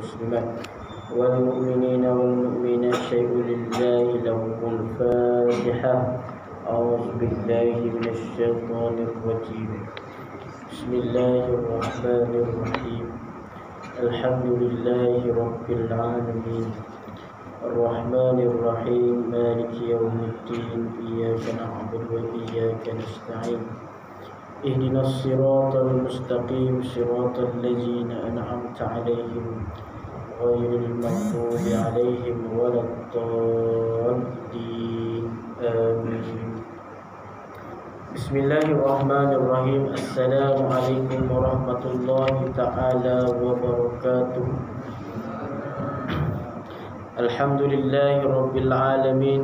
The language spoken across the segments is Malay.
والمسلمات والمؤمنين والمؤمنات شيء لله لهم الفاتحة. أعوذ بالله من الشيطان الرجيم. بسم الله الرحمن الرحيم. الحمد لله رب العالمين الرحمن الرحيم مالك يوم الدين إياك نعبد وإياك نستعين اهدنا الصراط المستقيم صراط الذين أنعمت عليهم غير المغضوب عليهم ولا الضالين آمين. بسم الله الرحمن الرحيم. السلام عليكم ورحمة الله تعالى وبركاته. الحمد لله رب العالمين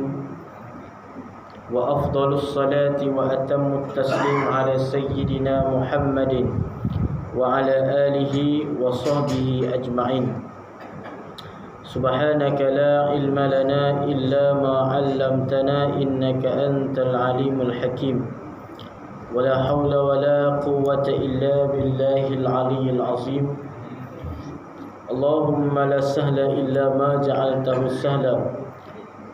وأفضل الصلاة وأتم التسليم على سيدنا محمد وعلى آله وصحبه أجمعين. سبحانك لا علم لنا إلا ما علمتنا إنك أنت العليم الحكيم ولا حول ولا قوة إلا بالله العلي العظيم. اللهم لا سهل إلا ما جعلته سهلا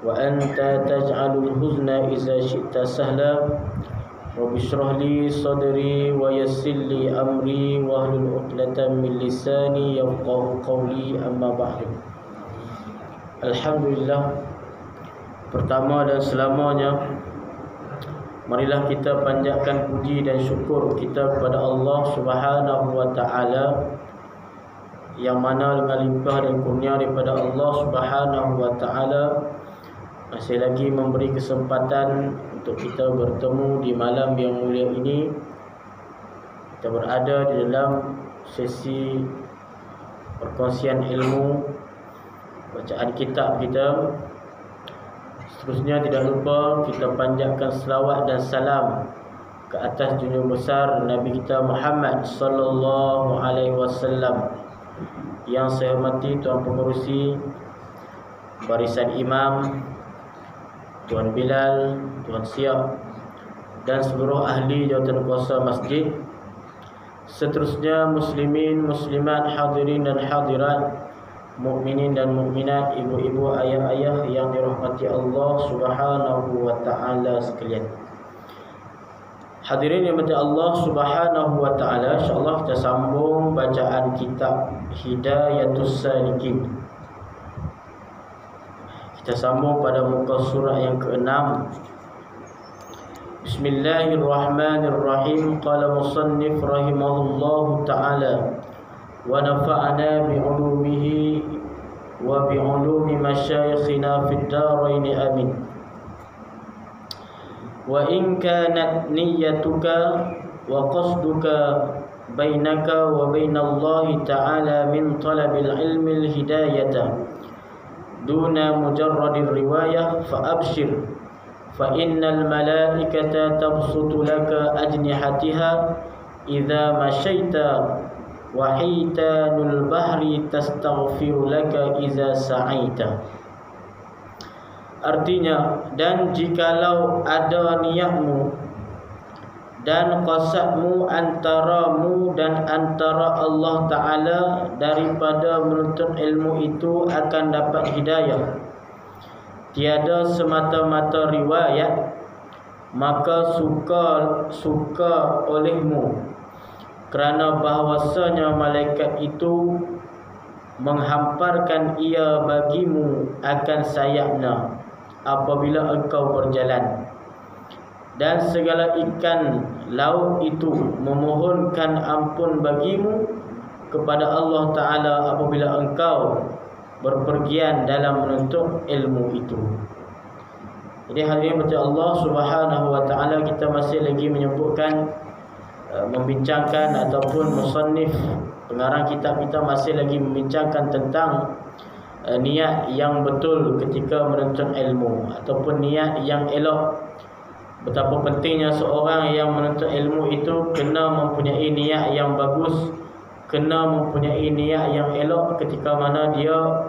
وأنت تجعل الحزن إذا شئت سهلا. رب اشرح لي صدري ويسر لي أمري واحلل عقدة من لساني يفقهوا قولي. أما بعد. Alhamdulillah, pertama dan selamanya marilah kita panjatkan puji dan syukur kita kepada Allah Subhanahu wa taala, yang mana dengan limpah dan kurnia daripada Allah Subhanahu wa taala masih lagi memberi kesempatan untuk kita bertemu di malam yang mulia ini. Kita berada di dalam sesi perkongsian ilmu, bacaan kitab kita. Seterusnya tidak lupa kita panjatkan selawat dan salam ke atas junjungan besar Nabi kita Muhammad sallallahu alaihi wasallam. Yang saya hormati Tuan Pengerusi Barisan Imam, Tuan Bilal, Tuan Siap dan seluruh ahli jawatan kuasa masjid. Seterusnya muslimin, muslimat, hadirin dan hadirat, mukminin dan mukminat, ibu-ibu, ayah-ayah yang dirahmati Allah Subhanahu wa taala sekalian. Hadirin yang dirahmati Allah Subhanahu wa taala, insyaallah kita sambung bacaan kitab Hidayatus Salikin. Kita sambung pada muka surah yang ke-6. Bismillahirrahmanirrahim. Qala musannif rahimahullahu taala wa nafa'ana bi'ulumihi wa bi'ulumi masyayikhina fid darain amin. Wa in kanat niyyatuka wa qasduka bainaka wa bainallahi ta'ala min talabil ilmi al-hidayata duna mujarradir riwayah fa abshir fa innal malaikata tabsutu laka ajnihatiha idza masyaita wa hitanul bahri tastaghfiru laka iza sa'aita. Artinya, dan jikalau ada niatmu dan qasadmu antaramu dan antara Allah Ta'ala daripada menuntut ilmu itu akan dapat hidayah, tiada semata-mata riwayat, maka suka olehmu kerana bahawasanya malaikat itu menghamparkan ia bagimu akan sayapnya apabila engkau berjalan, dan segala ikan laut itu memohonkan ampun bagimu kepada Allah Ta'ala apabila engkau berpergian dalam menuntut ilmu itu. Jadi hadirin berkata Allah Subhanahu wa taala, kita masih lagi menyebutkan membincangkan ataupun musannif pengarang kitab kita masih lagi membincangkan tentang niat yang betul ketika menuntut ilmu ataupun niat yang elok. Betapa pentingnya seorang yang menuntut ilmu itu kena mempunyai niat yang bagus, kena mempunyai niat yang elok ketika mana dia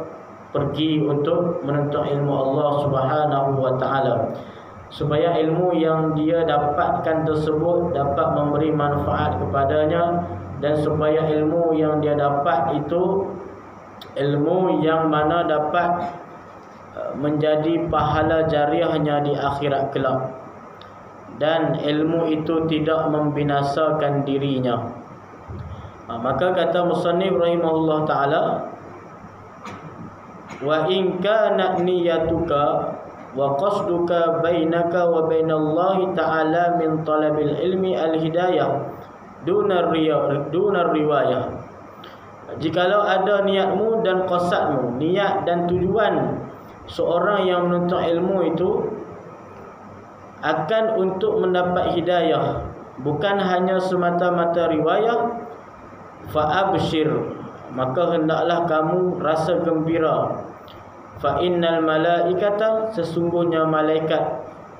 pergi untuk menuntut ilmu Allah Subhanahu wa taala, supaya ilmu yang dia dapatkan tersebut dapat memberi manfaat kepadanya, dan supaya ilmu yang dia dapat itu ilmu yang mana dapat menjadi pahala jariahnya di akhirat kelak, dan ilmu itu tidak membinasakan dirinya. Maka kata musannif rahimahullah ta'ala, wa in kana niyatuka wa qasduka bainaka wa bainallahi ta'ala min talabil ilmi al-hidayah duna riwayah. Jikalau ada niatmu dan qasadmu, niat dan tujuan seorang yang menuntut ilmu itu akan untuk mendapat hidayah, bukan hanya semata-mata riwayah, fa'abshir, maka hendaklah kamu rasa gembira. Fa innal malaikata, sesungguhnya malaikat,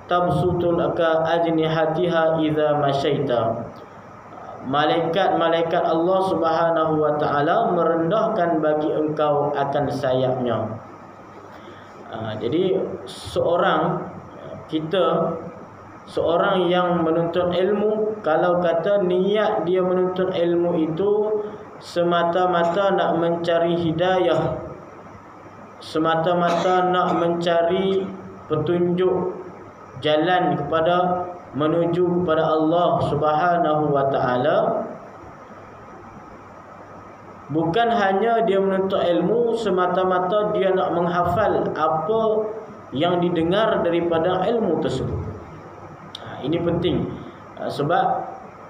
tabsutul ka ajnihatiha idza masyaita, malaikat Allah Subhanahu wa taala merendahkan bagi engkau akan sayapnya. Jadi seorang yang menuntut ilmu, kalau kata niat dia menuntut ilmu itu semata-mata nak mencari hidayah, semata-mata nak mencari petunjuk jalan menuju kepada Allah Subhanahu wa taala, bukan hanya dia menuntut ilmu semata-mata dia nak menghafal apa yang didengar daripada ilmu tersebut. Ini penting, sebab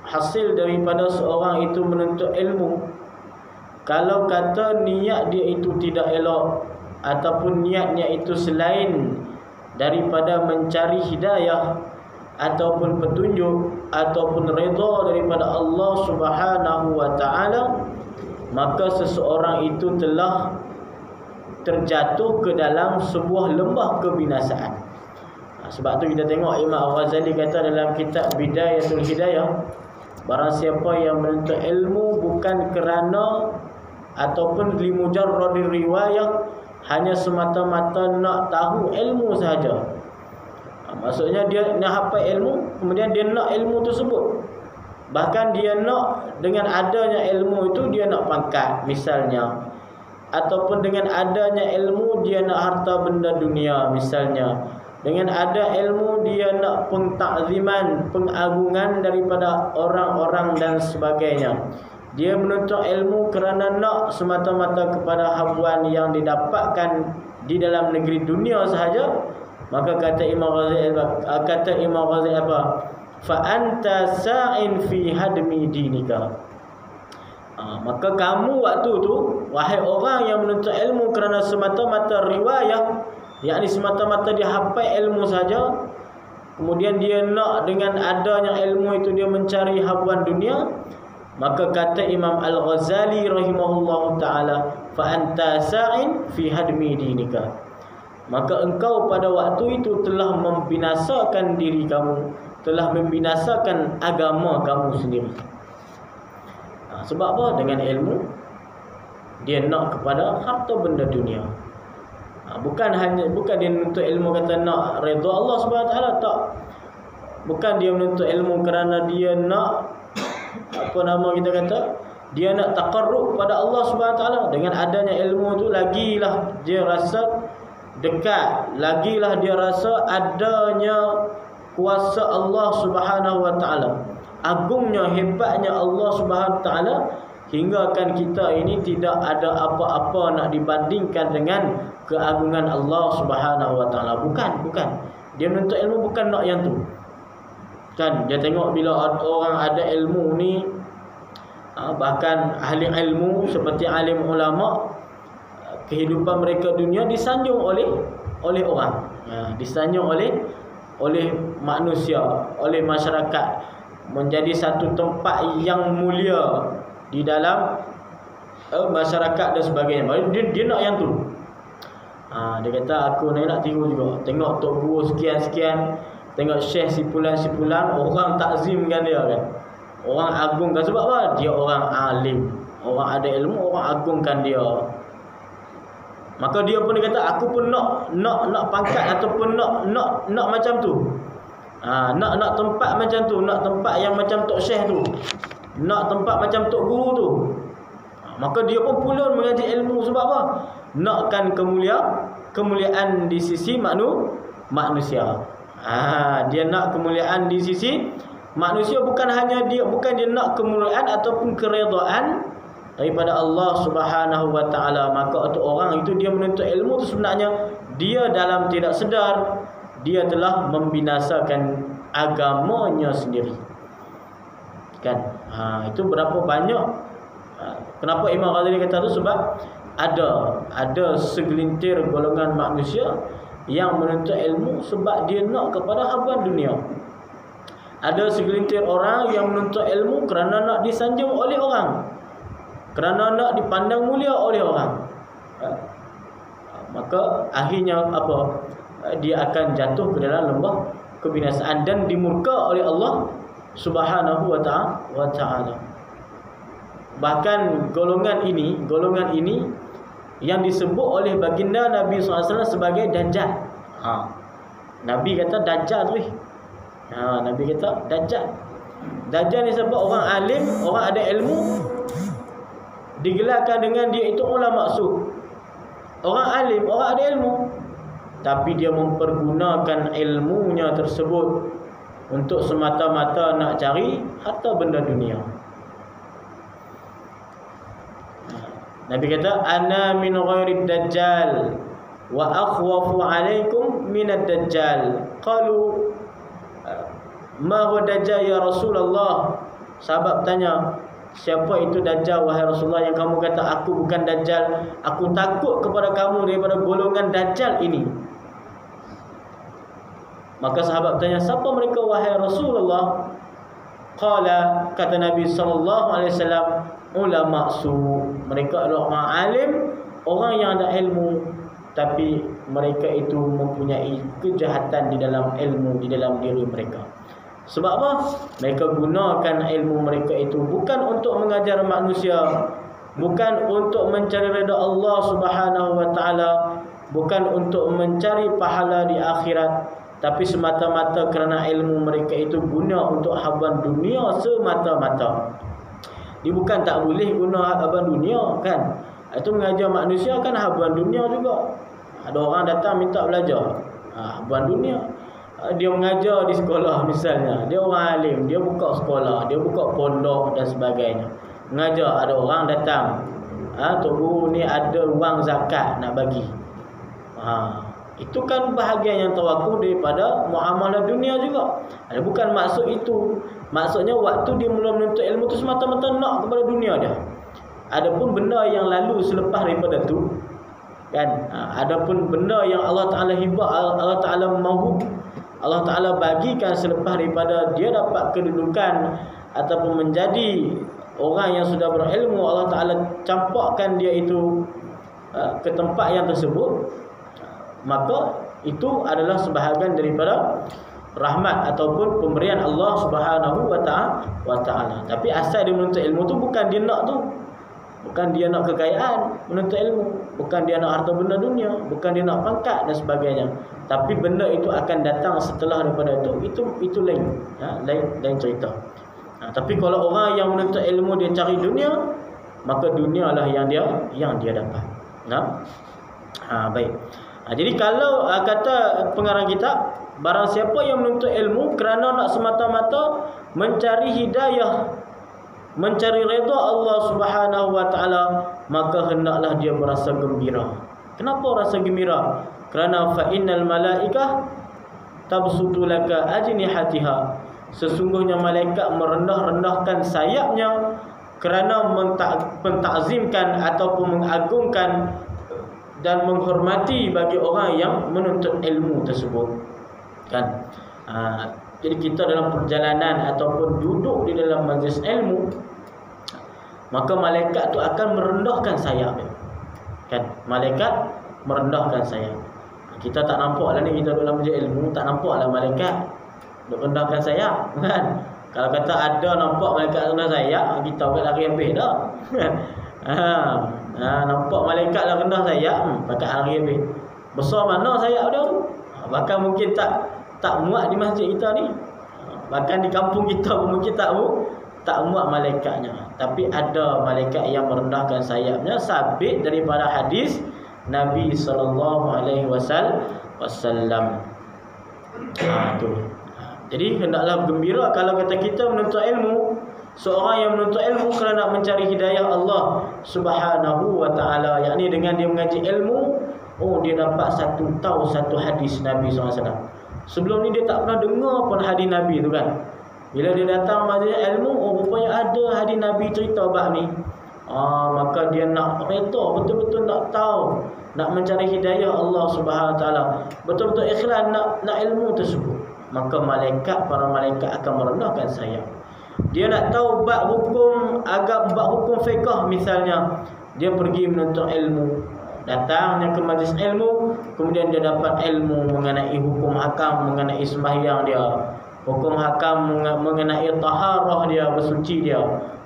hasil daripada seorang itu menuntut ilmu, kalau kata niat dia itu tidak elok, ataupun niatnya itu selain daripada mencari hidayah ataupun petunjuk ataupun redha daripada Allah Subhanahu wa taala, maka seseorang itu telah terjatuh ke dalam sebuah lembah kebinasaan. Sebab tu kita tengok Imam Al-Ghazali kata dalam kitab Bidayatul Hidayah, barang siapa yang menuntut ilmu bukan kerana ataupun limujarradir riwayah, hanya semata-mata nak tahu ilmu sahaja, maksudnya dia nak hafal ilmu, kemudian dia nak ilmu tersebut, bahkan dia nak dengan adanya ilmu itu dia nak pangkat misalnya, ataupun dengan adanya ilmu dia nak harta benda dunia misalnya, dengan ada ilmu dia nak pentakziman, pengagungan daripada orang-orang dan sebagainya. Dia menuntut ilmu kerana nak semata-mata kepada habuan yang didapatkan di dalam negeri dunia sahaja, maka kata Imam Ghazali apa? Fa anta sa'in fi hadmi dinika. Maka kamu waktu tu, wahai orang yang menuntut ilmu kerana semata-mata riwayah, yakni semata-mata dia hafal ilmu saja, kemudian dia nak dengan adanya ilmu itu dia mencari habuan dunia, maka kata Imam Al-Ghazali rahimahullahu ta'ala, fa anta sa'in fi hadmi dinika, maka engkau pada waktu itu telah membinasakan diri kamu, telah membinasakan agama kamu sendiri. Sebab apa? Dengan ilmu dia nak kepada harta benda dunia. Bukan dia menuntut ilmu kata nak redha Allah Subhanahu Wa Taala, tak. Bukan dia menuntut ilmu kerana dia nak dia nak taqarrub pada Allah Subhanahu Wa Taala. Dengan adanya ilmu tu lagilah dia rasa dekat, lagilah dia rasa adanya kuasa Allah Subhanahu Wa Taala, agungnya, hebatnya Allah Subhanahu Wa Taala, hingga kan kita ini tidak ada apa-apa nak dibandingkan dengan keagungan Allah Subhanahu Wa Taala. Bukan. Dia menuntut ilmu bukan nak yang tu. Kan dia tengok bila orang ada ilmu ni, bahkan ahli ilmu seperti alim ulama, kehidupan mereka dunia disanjung oleh orang, disanjung oleh manusia, oleh masyarakat, menjadi satu tempat yang mulia di dalam masyarakat dan sebagainya. Dia nak yang tu. Dia kata aku nak tiru juga. Tengok tok guru sekian-sekian, tengok syekh sipulan-sipulan, orang takzimkan dia kan. Orang agungkan sebab apa? Dia orang alim, orang ada ilmu, orang agungkan dia. Maka dia pun dia kata aku pun nak pangkat ataupun nak macam tu. Nak tempat macam tu, nak tempat yang macam tok syekh tu, nak tempat macam tok guru tu. Maka dia pun pulun mengaji ilmu sebab apa? Nakkan kemuliaan di sisi manusia. Dia nak kemuliaan di sisi manusia, bukan dia nak kemuliaan ataupun keredaan daripada Allah Subhanahu wa taala. Maka untuk orang itu dia menuntut ilmu itu sebenarnya dia dalam tidak sedar dia telah membinasakan agamanya sendiri. Kan? Itu berapa banyak. Kenapa Imam Ghazali kata itu? Sebab ada segelintir golongan manusia yang menuntut ilmu sebab dia nak kepada habuan dunia. Ada segelintir orang yang menuntut ilmu kerana nak disanjung oleh orang, kerana nak dipandang mulia oleh orang. Maka akhirnya apa? Dia akan jatuh ke dalam lembah kebinasaan dan dimurka oleh Allah Subhanahu wa taala. Bahkan golongan ini yang disebut oleh baginda Nabi SAW sebagai Dajjal. Nabi kata Dajjal tu. Nabi kata Dajjal. Dajjal ni sebab orang alim, orang ada ilmu, digelarkan dengan dia itu ulama su. Orang alim, orang ada ilmu, tapi dia mempergunakan ilmunya tersebut untuk semata-mata nak cari harta benda dunia. Nabi kata ana min ghairi dajjal wa akhwafu alaikum min ad-dajjal. Qalu ma huwa dajjal ya Rasulullah? Sahabat tanya, siapa itu dajjal wahai Rasulullah yang kamu kata aku bukan dajjal? Aku takut kepada kamu daripada golongan dajjal ini. Maka sahabat tanya, siapa mereka wahai Rasulullah? Qala, kata Nabi sallallahu alaihi wasallam, ulama su. Mereka adalah orang alim, orang yang ada ilmu, tapi mereka itu mempunyai kejahatan di dalam ilmu, di dalam diri mereka. Sebab apa? Mereka gunakan ilmu mereka itu bukan untuk mengajar manusia, bukan untuk mencari redha Allah Subhanahu wa taala, bukan untuk mencari pahala di akhirat, tapi semata-mata kerana ilmu mereka itu guna untuk habuan dunia semata-mata. Dia bukan tak boleh guna habuan dunia kan. Itu mengajar manusia kan habuan dunia juga. Ada orang datang minta belajar habuan dunia. Dia mengajar di sekolah misalnya, dia orang alim, dia buka sekolah, dia buka pondok dan sebagainya. Mengajar, ada orang datang, Tok Guru ni ada wang zakat nak bagi. Itu kan bahagian yang tawakuf daripada muamalah dunia juga. Bukan maksud itu. Maksudnya waktu dia mula menuntut ilmu tu semata-mata nak kepada dunia dia. Adapun benda yang lalu selepas daripada tu kan, adapun benda yang Allah Taala hibah, Allah Taala mahu, Allah Taala bagikan selepas daripada dia dapat kedudukan ataupun menjadi orang yang sudah berilmu, Allah Taala campakkan dia itu ke tempat yang tersebut, maka itu adalah sebahagian daripada rahmat ataupun pemberian Allah Subhanahu wa taala. Tapi asal dia menuntut ilmu tu bukan dia nak tu. Bukan dia nak kekayaan menuntut ilmu, bukan dia nak harta benda dunia, bukan dia nak pangkat dan sebagainya. Tapi benda itu akan datang setelah daripada itu lain, lain cerita. Tapi kalau orang yang menuntut ilmu dia cari dunia, maka dunialah yang dia dapat. Baik. Jadi kalau kata pengarang kitab, barang siapa yang menuntut ilmu kerana nak semata-mata mencari hidayah, mencari redha Allah Subhanahu wa taala, maka hendaklah dia berasa gembira. Kenapa rasa gembira? Kerana fa innal malaikah tabsutu laka ajnihatiha. Sesungguhnya malaikat merendah-rendahkan sayapnya kerana mentakzimkan ataupun mengagungkan dan menghormati bagi orang yang menuntut ilmu tersebut. Kan? Jadi kita dalam perjalanan ataupun duduk di dalam majlis ilmu, maka malaikat tu akan merendahkan sayap dia. Kan? Malaikat merendahkan sayap. Kita tak nampaklah ni, kita duduk dalam majlis ilmu, tak nampaklah malaikat duk rendahkan sayap, kan? Kalau kata ada nampak malaikat rendah sayap, kita buat lari habis dah. Nampak malaikat lah rendah sayap, pakai lari habis. Besar mana sayap dia tu? Bahkan mungkin tak muat di masjid kita ni. Bahkan di kampung kita pun mungkin tak muat malaikatnya. tapi ada malaikat yang merendahkan sayapnya, sabit daripada hadis Nabi sallallahu alaihi wasallam. Tu. Jadi hendaklah gembira kalau kata kita menuntut ilmu. Seorang yang menuntut ilmu kerana nak mencari hidayah Allah Subhanahu wa taala, yakni dengan dia mengaji ilmu, dia dapat tahu satu hadis Nabi SAW. Sebelum ni dia tak pernah dengar pun hadis Nabi tu kan. Bila dia datang majlis ilmu, rupanya ada hadis Nabi cerita bab ni. Maka dia nak reda, betul-betul nak tahu, nak mencari hidayah Allah Subhanahu wa taala, betul-betul ikhlas nak ilmu tersebut. Maka para malaikat akan merendahkan sayap. Dia nak tahu bab hukum fiqh misalnya, dia pergi menuntut ilmu, datangnya ke majlis ilmu, kemudian dia dapat ilmu mengenai hukum hakam, mengenai sembahyang dia, hukum hakam mengenai taharah dia, bersuci dia,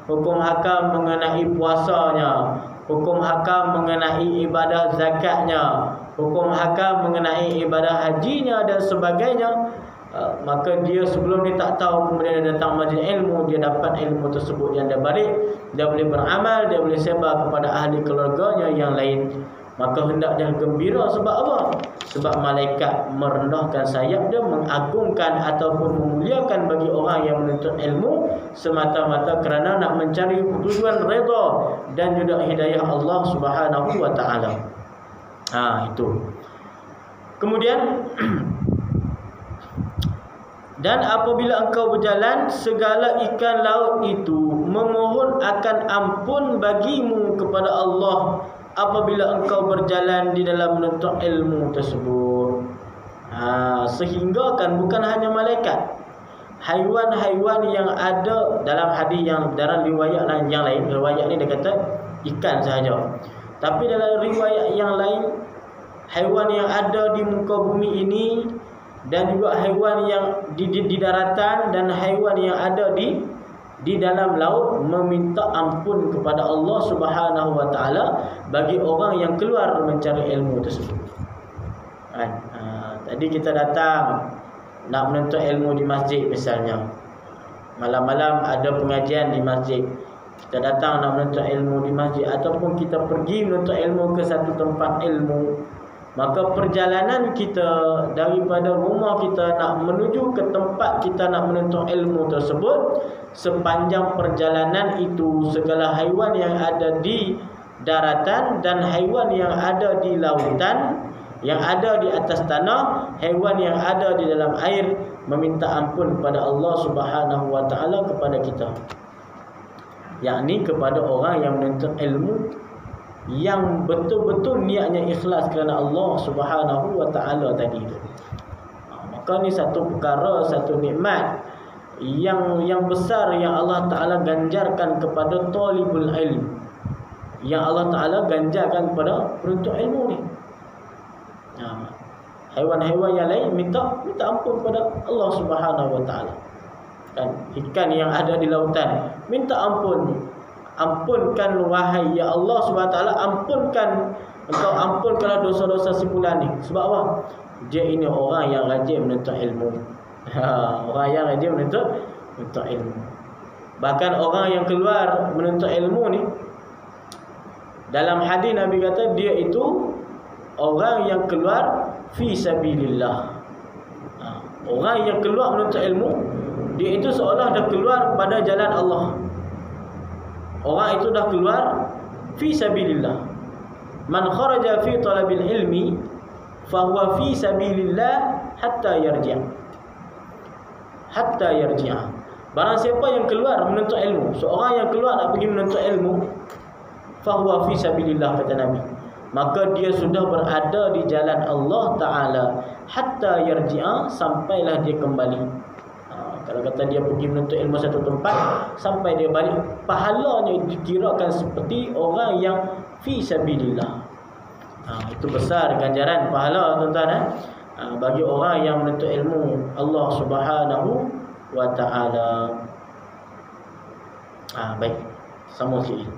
hukum hakam mengenai puasanya, hukum hakam mengenai ibadah zakatnya, hukum hakam mengenai ibadah hajinya dan sebagainya. Maka dia sebelum dia tak tahu, kemudian dia datang majlis ilmu, dia dapat ilmu tersebut, yang dia balik, dia boleh beramal, dia boleh sebar kepada ahli keluarganya yang lain. Maka hendak dia gembira. Sebab apa? Sebab malaikat merendahkan sayap dia, mengagungkan ataupun memuliakan bagi orang yang menuntut ilmu semata-mata kerana nak mencari tujuan redha dan juga hidayah Allah Subhanahu wa taala. Itu. Kemudian dan apabila engkau berjalan, segala ikan laut itu memohon akan ampun bagimu kepada Allah apabila engkau berjalan di dalam menuntut ilmu tersebut. Sehingga kan bukan hanya malaikat, haiwan-haiwan yang ada dalam hadis yang dalam riwayat yang lain, riwayat ni dia kata ikan sahaja, tapi dalam riwayat yang lain, haiwan yang ada di muka bumi ini dan juga haiwan yang di daratan dan haiwan yang ada di dalam laut meminta ampun kepada Allah Subhanahu wa taala bagi orang yang keluar mencari ilmu tersebut. Tadi kita datang nak menuntut ilmu di masjid misalnya. Malam-malam ada pengajian di masjid. Kita datang nak menuntut ilmu di masjid, ataupun kita pergi menuntut ilmu ke satu tempat ilmu. Maka perjalanan kita daripada rumah kita nak menuju ke tempat kita nak menuntut ilmu tersebut, sepanjang perjalanan itu segala haiwan yang ada di daratan dan haiwan yang ada di lautan, yang ada di atas tanah, haiwan yang ada di dalam air meminta ampun kepada Allah Subhanahu wa taala kepada kita. Yakni kepada orang yang menuntut ilmu yang betul-betul niatnya ikhlas kerana Allah Subhanahu wa taala tadi itu. Maka ni satu perkara, satu nikmat yang besar yang Allah Taala ganjarkan kepada talibul ilm, yang Allah Taala ganjarkan kepada penuntut ilmu ni. Haiwan-haiwan yang lain minta ampun kepada Allah Subhanahu wa taala. Dan ikan yang ada di lautan minta ampun. Ampunkan wahai ya Allah Subhanahu wa taala, ampunkan, engkau ampunkanlah dosa-dosa si fulan ni. Sebab apa? Dia ini orang yang rajin menuntut ilmu. Orang yang rajin menuntut ilmu. Bahkan orang yang keluar menuntut ilmu ni, dalam hadis Nabi kata dia itu orang yang keluar fi sabilillah. Orang yang keluar menuntut ilmu, dia itu seolah dah keluar pada jalan Allah. Orang itu dah keluar fi sabilillah. Man kharaja fi talabil ilmi fahuwa fi sabilillah hatta yarji'. Hatta yarji'. Barang siapa yang keluar menuntut ilmu, seorang yang keluar nak pergi menuntut ilmu, fahuwa fi sabilillah kata Nabi, maka dia sudah berada di jalan Allah Taala hatta yarji'a, sampailah dia kembali. Kalau kata dia pergi menuntut ilmu satu tempat, sampai dia balik, pahalanya dikirakan seperti orang yang fi sabilillah. Itu besar ganjaran pahala tuan-tuan, bagi orang yang menuntut ilmu Allah Subhanahu wa taala. Baik, sama sikit.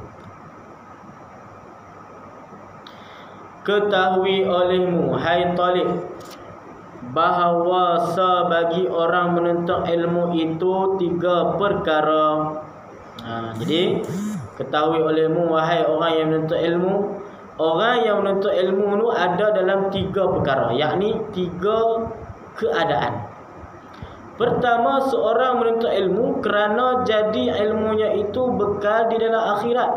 Ketahui olehmu hai talib, bahawa bagi orang menuntut ilmu itu tiga perkara. Jadi ketahui olehmu wahai orang yang menuntut ilmu, orang yang menuntut ilmu tu ada dalam 3 perkara, yakni 3 keadaan. Pertama, seorang menuntut ilmu kerana jadi ilmunya itu bekal di dalam akhirat,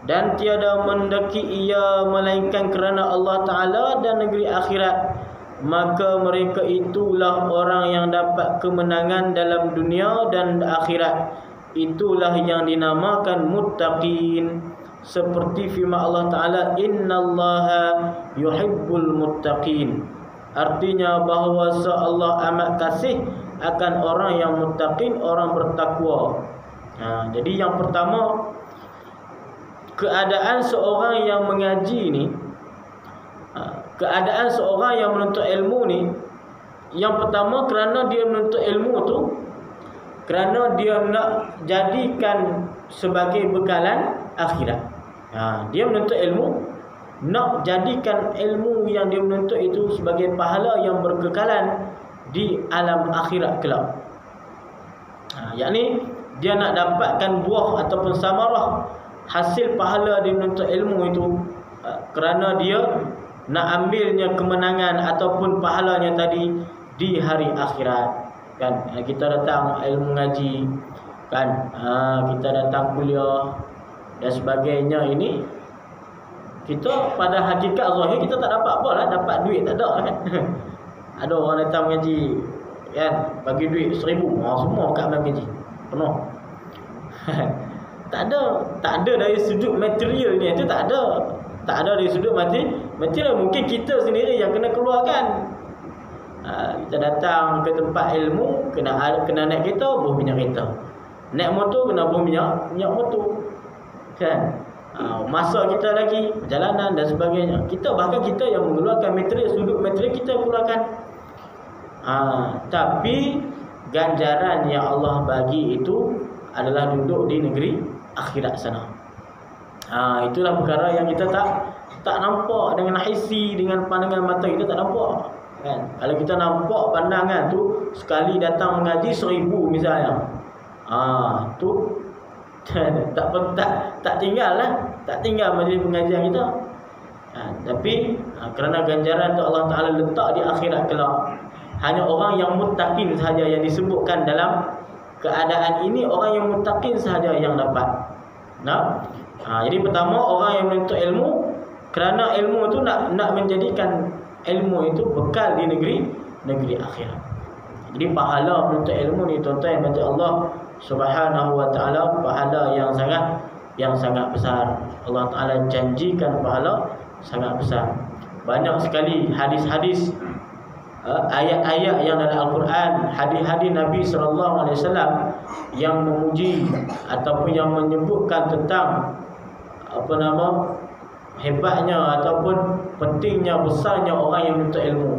dan tiada mendaki ia melainkan kerana Allah Ta'ala dan negeri akhirat, maka mereka itulah orang yang dapat kemenangan dalam dunia dan akhirat. Itulah yang dinamakan muttaqin. Seperti firman Allah Ta'ala, innallaha yuhibbul muttaqin. Artinya bahawa Allah amat kasih akan orang yang muttaqin, orang bertakwa. Jadi yang pertama, keadaan seorang yang mengaji ni, keadaan seorang yang menuntut ilmu ni, yang pertama kerana dia menuntut ilmu tu kerana dia nak jadikan sebagai bekalan akhirat. Dia menuntut ilmu, nak jadikan ilmu yang dia menuntut itu sebagai pahala yang berkekalan di alam akhirat kelak. Yakni dia nak dapatkan buah ataupun samarah hasil pahala dia menuntut ilmu itu, kerana dia nak ambilnya kemenangan ataupun pahalanya tadi di hari akhirat. Kan kita datang ilmu ngaji, kan kita datang kuliah dan sebagainya, ini kita pada hakikat zahir kita tak dapat apa lah, dapat duit tak ada kan. Ada orang datang mengaji kan, bagi duit 1,000, semua kat mengaji penuh. tak ada dari sudut material ni, itu tak ada dari sudut material. Mungkin kita sendiri yang kena keluarkan. Kita datang ke tempat ilmu, kena naik kereta, buh minyak kereta. Naik motor, kena buh minyak motor. Kan? Masa kita lagi perjalanan dan sebagainya. Bahkan kita yang mengeluarkan material, sudut material kita keluarkan. Tapi ganjaran yang Allah bagi itu adalah duduk di negeri akhirat sana. Itulah perkara yang kita tak nampak dengan hissi, dengan pandangan mata kita tak nampak. Kan? Kalau kita nampak pandangan tu, sekali datang mengaji 1,000 misalnya, tu tak tinggal majlis pengajian kita. Tapi kerana ganjaran tu Allah Ta'ala letak di akhirat kelak, hanya orang yang muttaqin sahaja yang disebutkan dalam keadaan ini. Orang yang muttaqin sahaja yang dapat. Jadi pertama, orang yang menuntut ilmu kerana ilmu tu nak menjadikan ilmu itu bekal di negeri akhirat. Jadi pahala menuntut ilmu ni, tuan-tuan yang baca Allah Subhanahu wa Ta'ala, pahala yang sangat besar. Allah Ta'ala janjikan pahala sangat besar. Banyak sekali hadis-hadis, ayat-ayat yang dalam Al-Quran, hadis-hadis Nabi SAW yang memuji ataupun yang menyebutkan tentang hebatnya ataupun pentingnya, besarnya orang yang menuntut ilmu.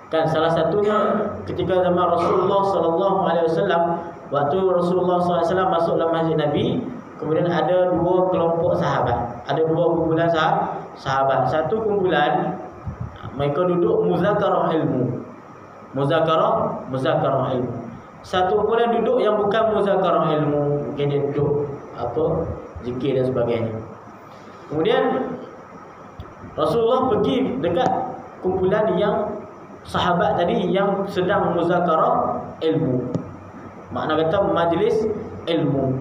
Kan salah satunya ketika zaman Rasulullah SAW, waktu Rasulullah SAW masuk dalam masjid Nabi, kemudian ada 2 kelompok sahabat, ada 2 kumpulan sahabat. Satu kumpulan mereka duduk muzakarah ilmu. Satu kumpulan duduk yang bukan muzakarah ilmu, mungkin dia duduk zikir dan sebagainya. Kemudian Rasulullah pergi dekat kumpulan yang sahabat tadi yang sedang muzakarah ilmu, makna kata majlis ilmu.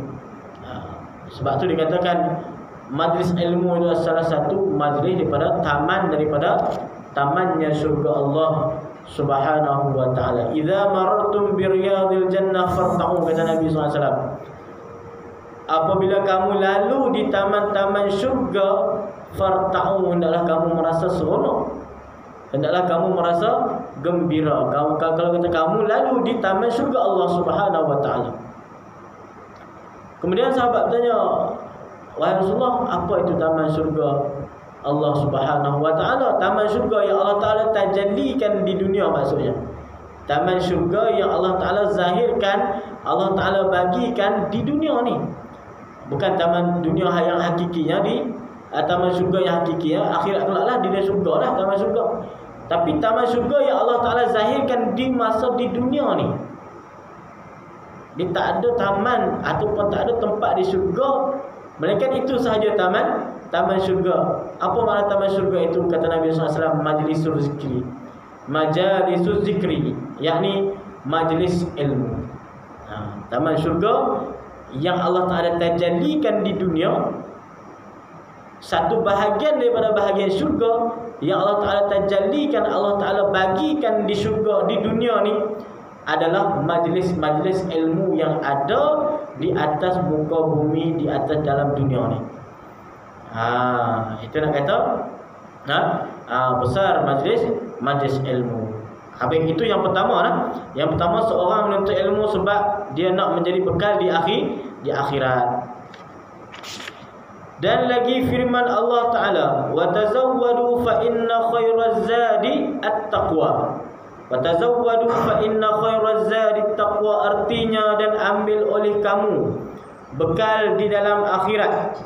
Sebab tu dikatakan majlis ilmu itu salah satu majlis daripada tamannya syurga Allah Subhanahu wa Ta'ala. Idza marartum bi riyadil jannah farta'u, kata Nabi SAW. Apabila kamu lalu di taman-taman syurga, farta'u, hendaklah kamu merasa seronok, hendaklah kamu merasa gembira. Kalau kata kamu lalu di taman syurga Allah Subhanahu wa Ta'ala. Kemudian sahabat bertanya, wahai Rasulullah, apa itu taman syurga Allah Subhanahu wa Ta'ala? Taman syurga yang Allah Ta'ala tajallikan di dunia, maksudnya taman syurga yang Allah Ta'ala zahirkan, Allah Ta'ala bagikan di dunia ni. Bukan taman dunia yang hakikinya, taman syurga yang hakikinya akhirat kelak lah, di syurga lah taman syurga. Tapi taman syurga yang Allah Ta'ala zahirkan di masa di dunia ni. Dia tak ada taman ataupun tak ada tempat di syurga melainkan itu sahaja taman syurga. Apa makna taman syurga itu? Kata Nabi SAW, majlisul zikri. Majlisul zikri, yakni majlis ilmu. Taman syurga yang Allah Ta'ala tajallikan di dunia, satu bahagian daripada bahagian syurga yang Allah Ta'ala tajallikan, Allah Ta'ala bagikan di syurga, di dunia ni, adalah majlis-majlis ilmu yang ada di atas muka bumi, di atas dalam dunia ni. Itu nak kata besar majlis ilmu. Habis itu yang pertama lah. Yang pertama, seorang menuntut ilmu sebab dia nak menjadi bekal di akhirat. Dan lagi firman Allah Ta'ala, wa tazawwadu fa inna khairaz zadi at-taqwa. Wa tazawwadu fa inna khairaz zadi at-taqwa, artinya dan ambil oleh kamu bekal di dalam akhirat,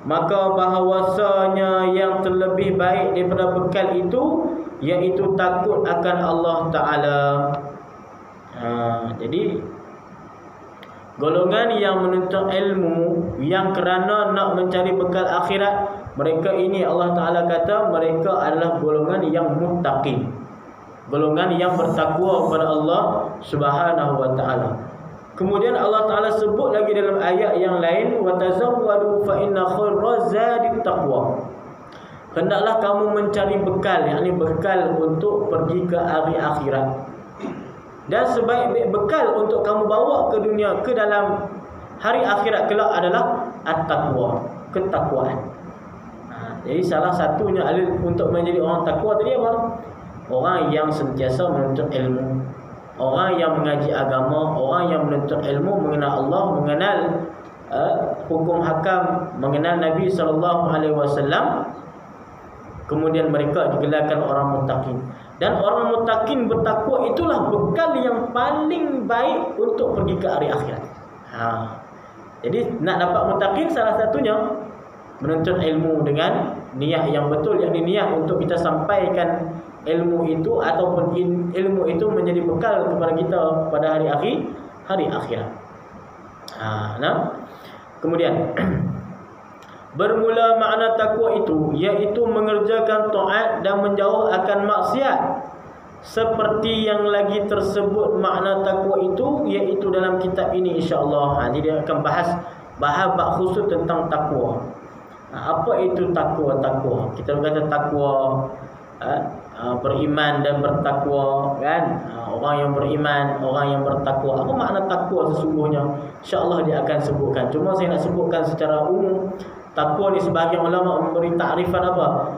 maka bahawasanya yang terlebih baik daripada bekal itu iaitu takut akan Allah Ta'ala. Jadi golongan yang menuntut ilmu yang kerana nak mencari bekal akhirat, mereka ini Allah Ta'ala kata mereka adalah golongan yang muttaqin, golongan yang bertakwa kepada Allah Subhanahu wa Ta'ala. Kemudian Allah Ta'ala sebut lagi dalam ayat yang lain, wa tazawwadu fa inna khairaz zadi taqwa. Hendaklah kamu mencari bekal, yakni bekal untuk pergi ke hari akhirat. Dan sebaik-baik bekal untuk kamu bawa ke dunia, ke dalam hari akhirat kelak adalah at-taqwa, ketakwaan. Jadi salah satunya untuk menjadi orang takwa tadi apa? Orang yang sentiasa menuntut ilmu, orang yang mengaji agama, orang yang menuntut ilmu, mengenal Allah, mengenal hukum hakam, mengenal Nabi SAW. Kemudian mereka digelarkan orang muttaqin. Dan orang muttaqin bertakwa itulah bekal yang paling baik untuk pergi ke hari akhirat. Jadi nak dapat muttaqin, salah satunya menuntut ilmu dengan niat yang betul, yakni niat untuk kita sampaikan ilmu itu ataupun ilmu itu menjadi bekal kepada kita pada hari akhirat. Kemudian bermula makna takwa itu iaitu mengerjakan taat dan menjauh akan maksiat. Seperti yang lagi tersebut makna takwa itu iaitu dalam kitab ini insya-Allah. Jadi dia akan bahas bab khusus tentang takwa. Apa itu takwa? Kita kata takwa beriman dan bertakwa, kan? Orang yang beriman, orang yang bertakwa. Apa makna takwa sesungguhnya? Insya-Allah dia akan sebutkan. Cuma saya nak sebutkan secara umum. Takwa ni sebahagian ulama memberi takrifan apa?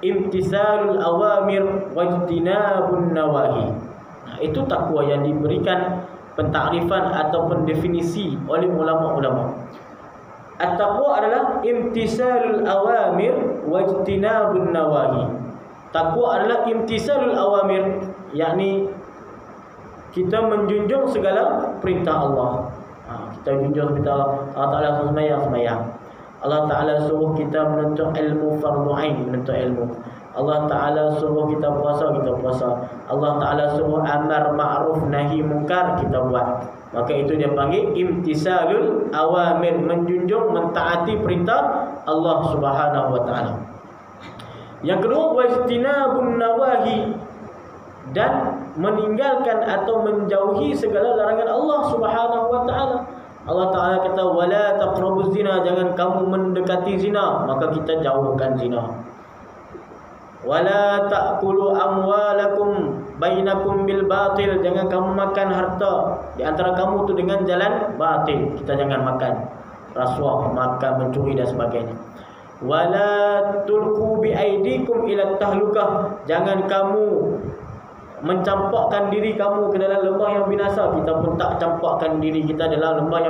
Imtisalul awamir wajtinabun nawahi. Itu takwa yang diberikan pentakrifan ataupun definisi oleh ulama-ulama. At-taqwa adalah imtisalul awamir wajtinabun nawahi. Takwa adalah imtisalul awamir, yakni kita menjunjung segala perintah Allah. Kita junjung perintah Allah Ta'ala, sembahyang. Allah Ta'ala suruh kita menuntut ilmu fardu ain, menuntut ilmu. Allah Ta'ala suruh kita puasa, kita puasa. Allah Ta'ala suruh amar ma'ruf nahi munkar, kita buat. Maka itu dia panggil imtisalul awamir, menjunjung, mentaati perintah Allah Subhanahu wa Ta'ala. Yang kedua, wajtinabun nawahi, dan meninggalkan atau menjauhi segala larangan Allah Subhanahu wa Ta'ala. Allah Ta'ala kata wala taqrabuz zina, jangan kamu mendekati zina, maka kita jauhkan zina. Wala ta'kulu amwalakum bainakum bil batil, jangan kamu makan harta di antara kamu tu dengan jalan batil. Kita jangan makan rasuah, makan mencuri dan sebagainya. Wala tulqu bi aidikum ila tahlukah, jangan kamu mencampakkan diri kamu ke dalam lembah yang binasa. Kita pun tak campakkan diri kita dalam lembah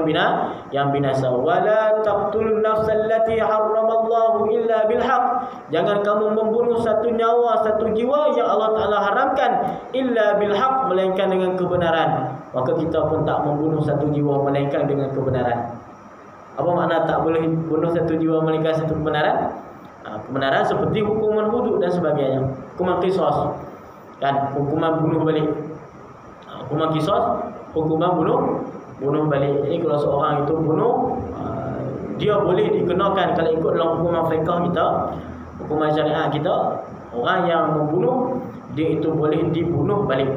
yang binasa. Wala taqtulun nafsal lati harramallahu illa bil haqq, jangan kamu membunuh satu nyawa, satu jiwa yang Allah Ta'ala haramkan illa bil haqq, melainkan dengan kebenaran. Maka kita pun tak membunuh satu jiwa melainkan dengan kebenaran. Apa makna tak boleh bunuh satu jiwa melainkan satu kebenaran? Kebenaran seperti hukuman hudud dan sebagainya, hukuman qisas, kan, hukuman bunuh balik. Hukuman qisas, hukuman bunuh bunuh balik. Ini kalau seorang itu bunuh, dia boleh dikenakan kalau ikut dalam hukuman fiqh kita, hukuman syariat kita, orang yang membunuh dia itu boleh dibunuh balik.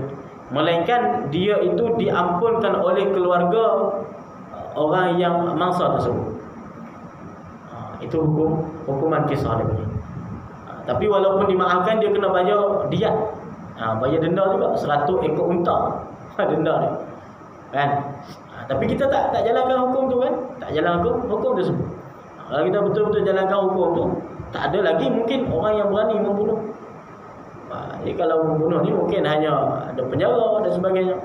Melainkan dia itu diampunkan oleh keluarga orang yang mangsa tersebut. Itu hukuman kisah lagi. Tapi walaupun dimaafkan, dia kena bayar diat. Bayar denda juga 100 ekor unta. Denda dia. Kan? Tapi kita tak jalankan hukum tu kan? Tak jalan hukum tersebut. Kalau kita betul-betul jalankan hukum tu, tak ada lagi mungkin orang yang berani membunuh. Jadi kalau membunuh ni mungkin hanya ada penjara dan sebagainya.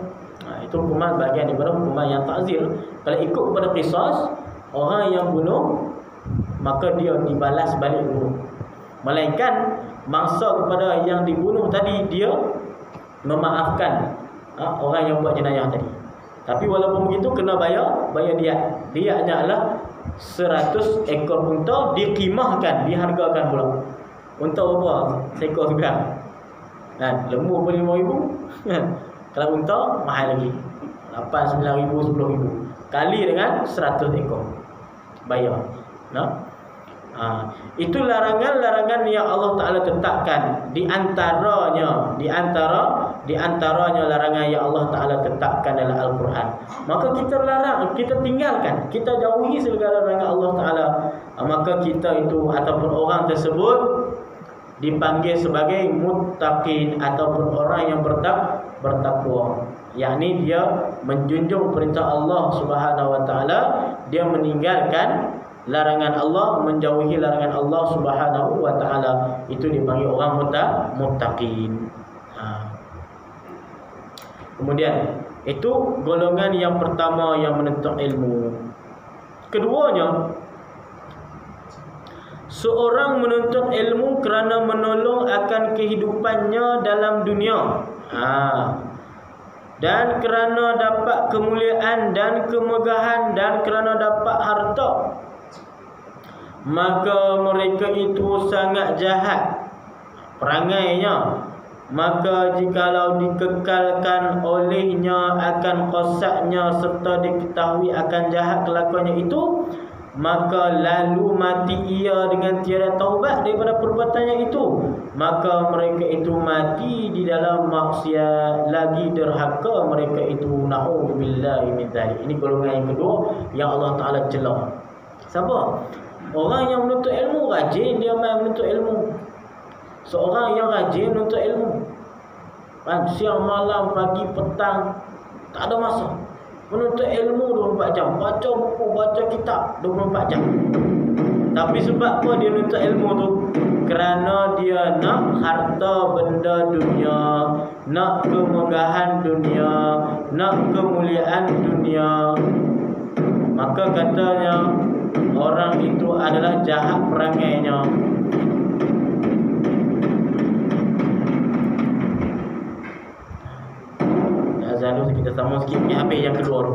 Itu hukuman bahagian daripada hukuman yang ta'zir. Kalau ikut kepada qisas, orang yang bunuh maka dia dibalas balik bunuh. Melainkan mangsa kepada yang dibunuh tadi, dia memaafkan orang yang buat jenayah tadi. Tapi walaupun begitu kena bayar diat. Diatnya adalah 100 ekor unta, dikimahkan, dihargakan pula. Unta berapa? Seekor segram. Lembu pun 5,000. Kalau unta mahal lagi, 8, 9,000, 10,000. Kali dengan 100 ekor bayar. Itu larangan-larangan yang Allah Ta'ala tetapkan. Di antaranya larangan yang Allah Ta'ala tetapkan dalam Al-Quran. Maka kita larang, kita tinggalkan, kita jauhi segala larangan Allah Ta'ala. Maka kita itu ataupun orang tersebut dipanggil sebagai muttaqin, ataupun orang yang bertakwa. Yakni dia menjunjung perintah Allah Subhanahu wa Ta'ala, dia meninggalkan larangan Allah, menjauhi larangan Allah Subhanahu wa Ta'ala. Itu dipanggil orang muttaqin. Kemudian itu golongan yang pertama yang menuntut ilmu. Keduanya, seorang menuntut ilmu kerana menolong akan kehidupannya dalam dunia, dan kerana dapat kemuliaan dan kemegahan, dan kerana dapat harta. Maka mereka itu sangat jahat perangainya. Maka jikalau dikekalkan olehnya akan kosaknya serta diketahui akan jahat kelakuannya itu, maka lalu mati ia dengan tiada taubat daripada perbuatannya itu, maka mereka itu mati di dalam maksiat, lagi derhaka mereka itu. Na'udzubillahi min dzalik. Ini golongan yang kedua yang Allah Ta'ala celah. Siapa? Orang yang menuntut ilmu, rajin dia main menuntut ilmu. Seorang yang rajin menuntut ilmu, siang, malam, pagi, petang, tak ada masa. Menuntut ilmu 24 jam, baca buku, baca kitab 24 jam. Tapi sebab apa dia menuntut ilmu tu? Kerana dia nak harta benda dunia, nak kemegahan dunia, nak kemuliaan dunia. Maka katanya orang itu adalah jahat perangainya. Azan dulu kita sama sikit ni, habis yang kedua tu.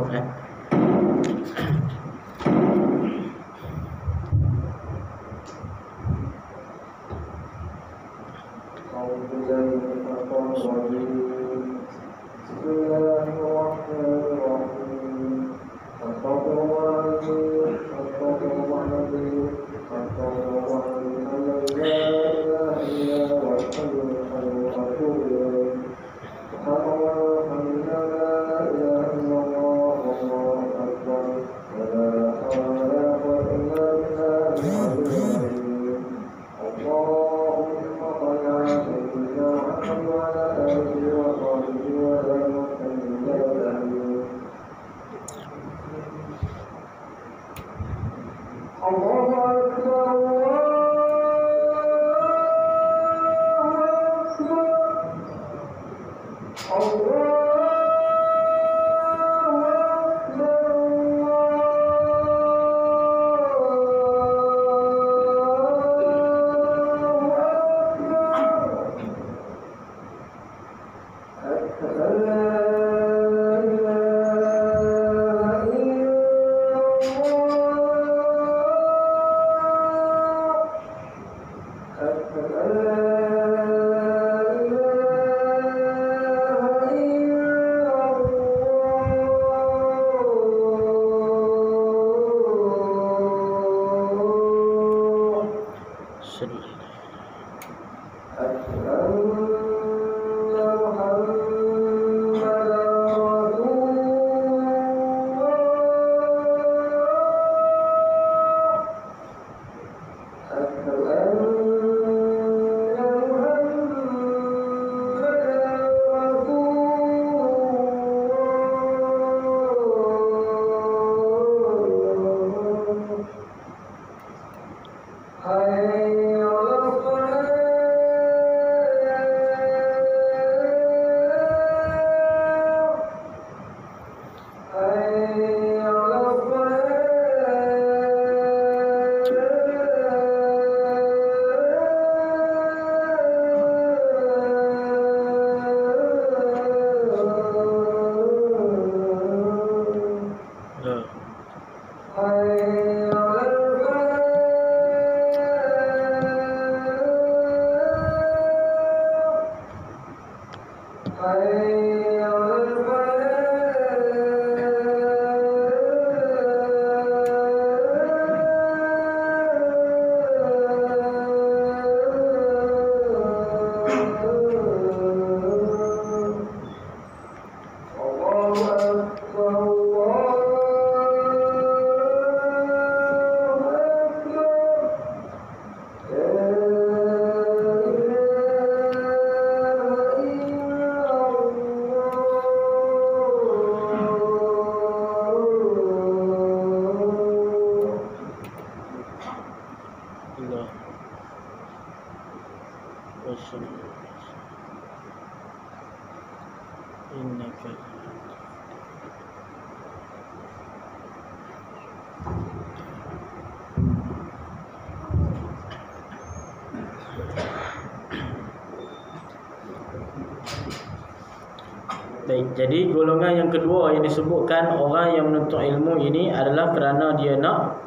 Baik, jadi golongan yang kedua yang disebutkan orang yang menuntut ilmu ini adalah kerana dia nak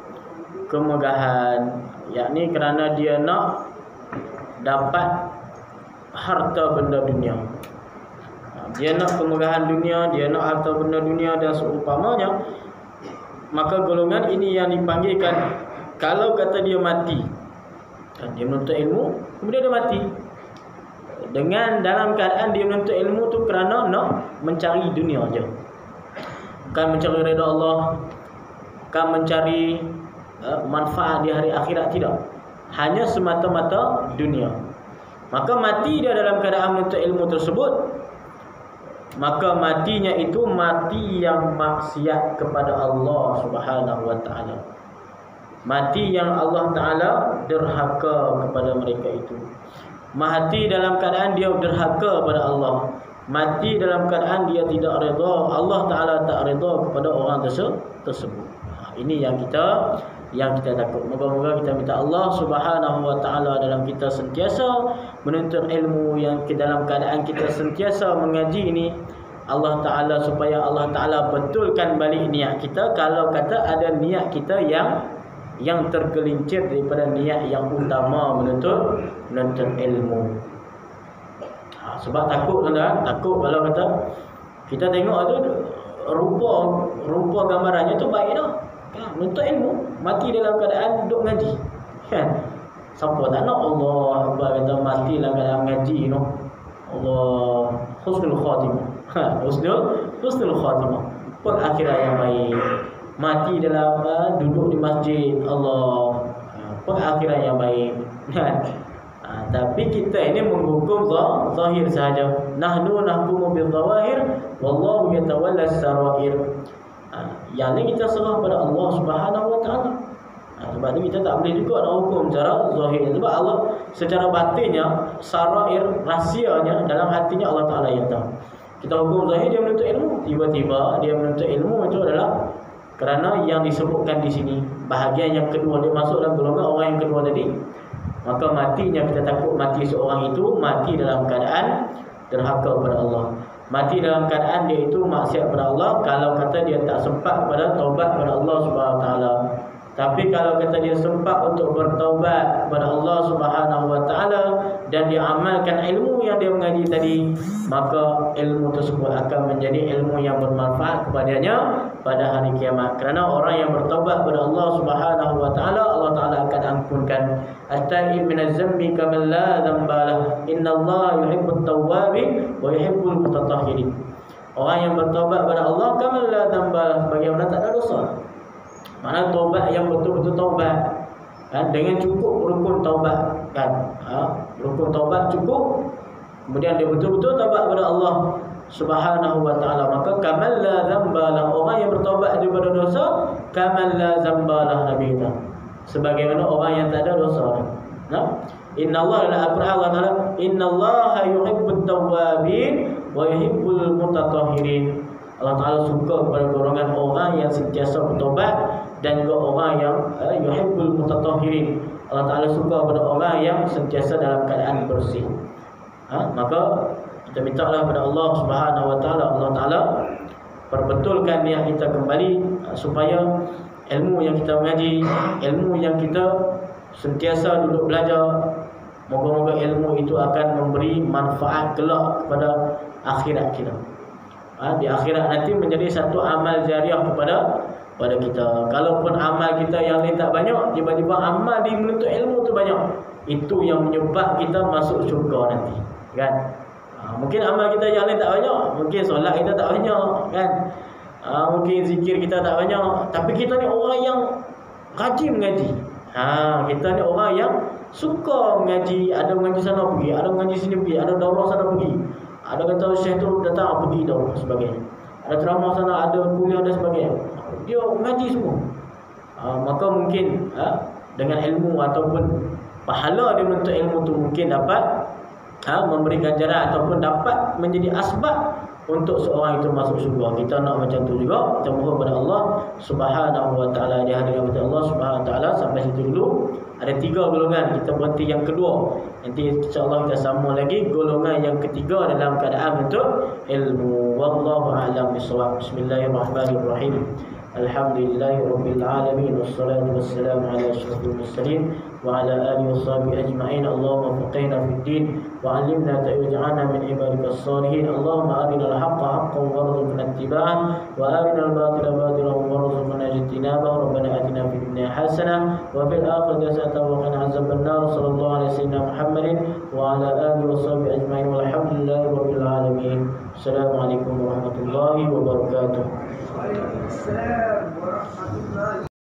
kemegahan, yakni kerana dia nak dapat harta benda dunia. Dia nak kemegahan dunia, dia nak harta benda dunia dan seumpamanya. Maka golongan ini yang dipanggilkan, kalau kata dia mati, dia menuntut ilmu, kemudian dia mati, dengan dalam keadaan dia menuntut ilmu tu kerana nak mencari dunia je, bukan mencari redha Allah, bukan mencari manfaat di hari akhirat, tidak, hanya semata-mata dunia. Maka mati dia dalam keadaan menuntut ilmu tersebut, maka matinya itu mati yang maksiat kepada Allah Subhanahu wa taala, mati yang Allah taala derhaka kepada mereka itu. Mati dalam keadaan dia derhaka kepada Allah, mati dalam keadaan dia tidak redha, Allah taala tak redha kepada orang tersebut. Ini yang kita takut. Moga-moga kita minta Allah Subhanahu wa taala dalam kita sentiasa menuntut ilmu, yang dalam keadaan kita sentiasa mengaji ini, Allah taala, supaya Allah taala betulkan balik niat kita. Kalau kata ada niat kita yang tergelincir daripada niat yang utama menuntut ilmu. Sebab takut kan? Takut kalau kata kita tengok tu rupa gambarannya tu baik dah. Menuntut ilmu, mati dalam keadaan duduk ngaji. Kan? Siapa tak nak Allah kata mati dalam keadaan ngaji, Allah husnul khatimah. Husnul khatimah. Pengakhiran yang baik. Mati dalam duduk di masjid, Allah pengakhiran yang baik. Tapi kita ini menghukum zahir sahaja. Nahnu nahkumu bil zawahir wallahu yatawalla sarair. Yang ni kita serah pada Allah Subhanahu wa taala. Sebab tu kita tak boleh juga nak hukum secara zahir. Sebab Allah secara batinnya, sarair, rahsianya dalam hatinya Allah taala yang tahu. Kita hukum zahir dia menuntut ilmu, tiba-tiba dia menuntut ilmu itu adalah kerana yang disebutkan di sini, bahagian yang kedua, dia masuk dalam golongan orang yang kedua tadi. Maka matinya, kita takut mati seorang itu mati dalam keadaan derhaka kepada Allah, mati dalam keadaan dia itu maksiat kepada Allah. Kalau kata dia tak sempat kepada taubat kepada Allah Subhanahu Wa Taala, Tapi kalau kata dia sempat untuk bertaubat kepada Allah Subhanahu wa taala dan dia amalkan ilmu yang dia mengaji tadi, maka ilmu tersebut akan menjadi ilmu yang bermanfaat kepadanya pada hari kiamat. Kerana orang yang bertaubat kepada Allah Subhanahu wa taala, Allah taala akan ampunkan. At-taib min az-zambi kama la dzamba lah. Innallaha yuhibbut tawwabin wa yuhibbul mutatahhirin. Orang yang bertaubat kepada Allah kama la dzamba lah, bagaimana tak ada dosa. Mana taubat yang betul-betul taubat, dengan cukup rukun taubat, rukun taubat cukup, kemudian dia betul-betul taubat kepada Allah Subhanahu wa taala, maka kamal la dzambalah, orang yang bertaubat daripada dosa kamal la dzambalah, Nabi kata, sebagaimana orang yang tak ada dosa. Innallaha la aqra wa taala innallaha yuhibbut tawwabin wa yuhibbul mutatahhirin. Allah Ta'ala suka kepada golongan orang yang sentiasa bertobat dan juga orang yang yuhibbul mutatahhirin. Allah Ta'ala suka kepada orang yang sentiasa dalam keadaan bersih. Maka kita mintalah kepada Allah Subhanahu wa taala, Allah Ta'ala perbetulkan niat kita kembali supaya ilmu yang kita mengaji, ilmu yang kita sentiasa duduk belajar, moga-moga ilmu itu akan memberi manfaat kelak kepada akhirat kita. Di akhirat nanti menjadi satu amal jariah kepada kita. Kalaupun amal kita yang lain tak banyak, tiba-tiba amal di menuntut ilmu tu banyak, itu yang menyebab kita masuk syurga nanti, kan? Mungkin amal kita yang lain tak banyak, mungkin solat kita tak banyak, kan? Mungkin zikir kita tak banyak, tapi kita ni orang yang rajin mengaji. Kita ni orang yang suka mengaji, ada mengaji sana pergi, ada mengaji sini pergi, ada daurah sana pergi. Ada kata syekh tu datang pergi daurah sebagainya. Ada ceramah sana, ada kuliah dan sebagainya. Dia mengaji semua. Maka mungkin dengan ilmu ataupun pahala dia menuntut ilmu tu mungkin dapat memberi ganjaran ataupun dapat menjadi asbab untuk seorang itu masuk syurga. Kita nak macam tu juga. Kita mohon kepada Allah Subhanahu wa taala, di hadirat Allah Subhanahu wa taala. Sampai situ dulu. Ada 3 golongan, kita berhenti yang kedua. Nanti insya-Allah kita sambung lagi golongan yang ketiga dalam keadaan untuk ilmu. Wallahu a'lam bissawab. Bismillahirrahmanirrahim. Alhamdulillahirabbil alamin wassalatu wassalamu ala asyrafil mursalin wa ala alihi washabihi ajma'in. Allahumma faqihna fid din wa 'allimna ta'awwaj'ana min ibadikas salihin. Allahumma arinal haqqa haqqan warzuqna ittiba'ah wa arinal batila batilan warzuqna ijtinabah. Rabbana atina fid dunya hasanah wa fil akhirati hasanah wa qina azabannar. Sallallahu alaihi wasallam Muhammadin wa ala alihi washabihi ajma'in. Walhamdulillahirabbil alamin. Assalamualaikum warahmatullahi wabarakatuh. Waalaikumsalam warahmatullahi